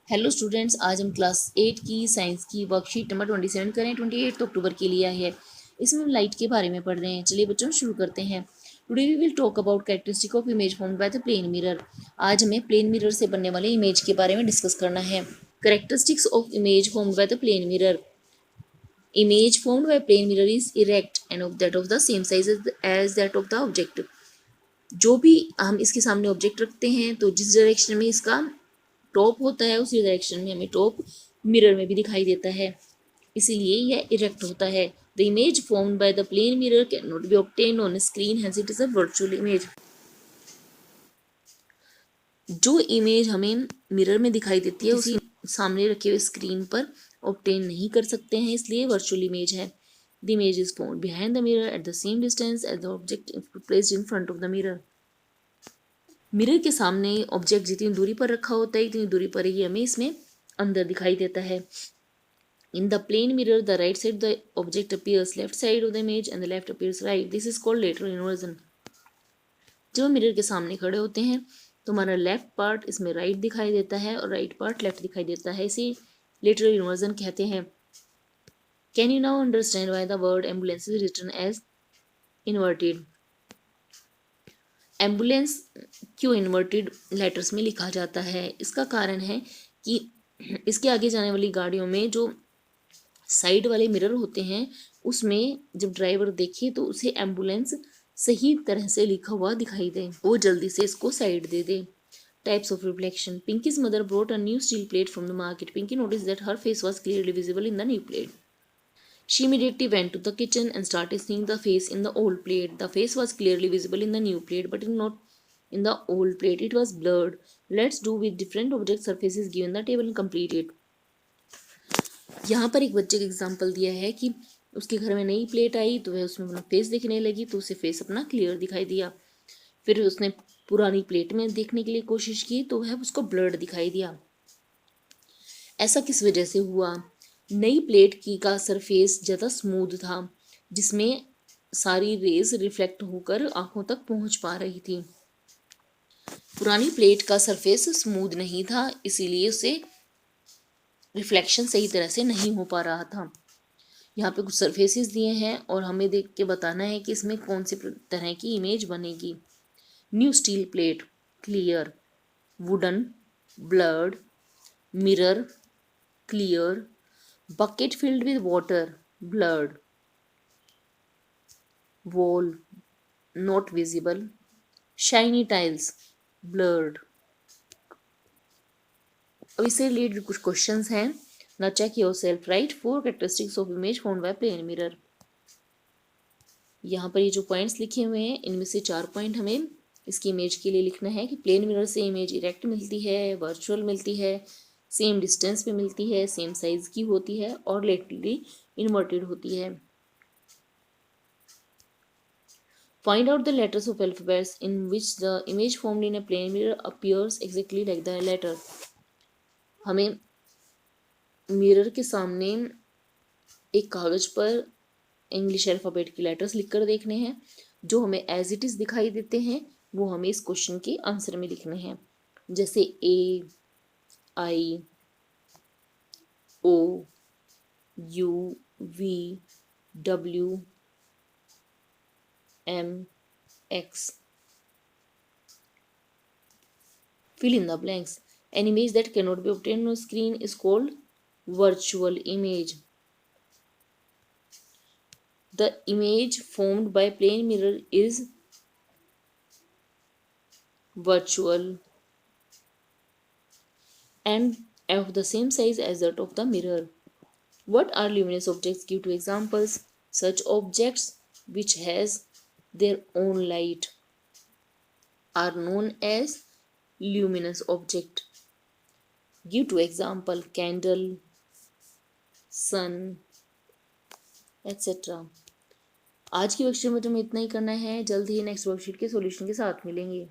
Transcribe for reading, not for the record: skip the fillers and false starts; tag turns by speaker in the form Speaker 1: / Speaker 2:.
Speaker 1: Hello students, आज हम class 8 की साइंस की वर्कशीट नंबर 27 करें। 28 अक्टूबर के लिए आई है। इसमें हम लाइट के बारे में पढ़ रहे हैं। चलिए बच्चों शुरू करते हैं। Today we will talk about characteristic of image formed by the plane mirror. आज हमें प्लेन मिरर से बनने वाले इमेज के बारे में डिस्कस करना है। Characteristics of image formed by the plane mirror. Image formed by plane mirror is erect and of that of the same size as that of the object. जो भी हम इसके सामने ऑब्जेक्ट रखते हैं तो जिस डायरेक्शन में इसका टॉप होता है उसी डायरेक्शन में हमें टॉप मिरर में भी दिखाई देता है, इसीलिए यह इरेक्ट होता है। The image formed by the plane mirror can not be obtained on screen, hence it is a virtual image. जो इमेज हमें मिरर में दिखाई देती है उसी सामने रखे हुए स्क्रीन पर ऑब्टेन नहीं कर सकते हैं, इसलिए वर्चुअल इमेज है। The image is formed behind the mirror at the same distance as the object placed in front of the mirror. Mirror के सामने ऑब्जेक्ट जितनी दूरी पर रखा होता है इतनी दूरी पर ही हमें इसमें अंदर दिखाई देता है। In the plane mirror, the right side of the object appears left side of the image and the left appears right. This is called lateral inversion. जब हम मिरर के सामने खड़े होते हैं तो हमारा लेफ्ट पार्ट इसमें राइट दिखाई देता है और राइट पार्ट लेफ्ट दिखाई देता है, इसे लेटरल इन्वर्जन कहते हैं। Can you now understand why the word ambulance is written as inverted. Ambulance क्यों इन्वर्टेड लेटर्स में लिखा जाता है? इसका कारण है कि इसके आगे जाने वाली गाड़ियों में जो साइड वाले मिरर होते हैं उसमें जब ड्राइवर देखे तो उसे एम्बुलेंस सही तरह से लिखा हुआ दिखाई दे, वो जल्दी से इसको साइड दे दे। Types of reflection. Pinky's mother brought a new steel plate from the market. Pinky noticed that her face was clearly visible in the new plate. She immediately went to the kitchen and started seeing the face in the old plate. The face was clearly visible in the new plate, but not in the old plate. It was blurred. Let's do with different object surfaces given the table and complete it. यहाँ पर एक बच्चे का example दिया है कि उसके घर में नई प्लेट आई तो वह उसमें अपना फेस दिखने लगी तो उसे फेस अपना क्लियर दिखाई दिया। फिर उसने पुरानी प्लेट में देखने के लिए कोशिश की तो वह उसको ब्लर्ड दिखाई दिया। ऐसा किस वजह से हुआ? नई प्लेट की का सरफेस ज़्यादा स्मूथ था जिसमें सारी रेज रिफ्लेक्ट होकर आंखों तक पहुंच पा रही थी। पुरानी प्लेट का सरफेस स्मूथ नहीं था, इसीलिए उसे रिफ्लेक्शन सही तरह से नहीं हो पा रहा था। यहाँ पे कुछ सरफेसेस दिए हैं और हमें देख के बताना है कि इसमें कौन सी तरह की इमेज बनेगी। New steel plate clear, wooden blurred, mirror clear, bucket filled with water blurred, wall not visible, shiny tiles blurred. अब इससे रिलेटेड कुछ क्वेश्चंस हैं। Now check yourself. Write 4 characteristics of image formed by plane mirror. यहाँ पर ये जो points लिखे हुए हैं इनमें से 4 पॉइंट हमें इसकी इमेज के लिए लिखना है कि प्लेन मिरर से इमेज इरेक्ट मिलती है, वर्चुअल मिलती है, सेम डिस्टेंस पे मिलती है, सेम साइज की होती है और लेटरली इन्वर्टेड होती है। Find out the letters of alphabets in which the image formed in a plane mirror appears exactly like the letter. हमें मिरर के सामने एक कागज पर इंग्लिश अल्फ़ाबेट के लेटर्स लिखकर देखने हैं, जो हमें एज इट इज़ दिखाई देते हैं वो हमें इस क्वेश्चन के आंसर में लिखने हैं। जैसे A, I, O, U, V, W, M, X. Fill in the blanks. An image that cannot be obtained on screen is called virtual image. The image formed by plane mirror is virtual and of the same size as that of the mirror. What are luminous objects? Give 2 examples. Such objects which has their own light are known as luminous object. Give 2 example. Candle, sun, etc. आज की worksheet में तुम्हें इतना ही करना है। जल्द ही next worksheet के solution के साथ मिलेंगे।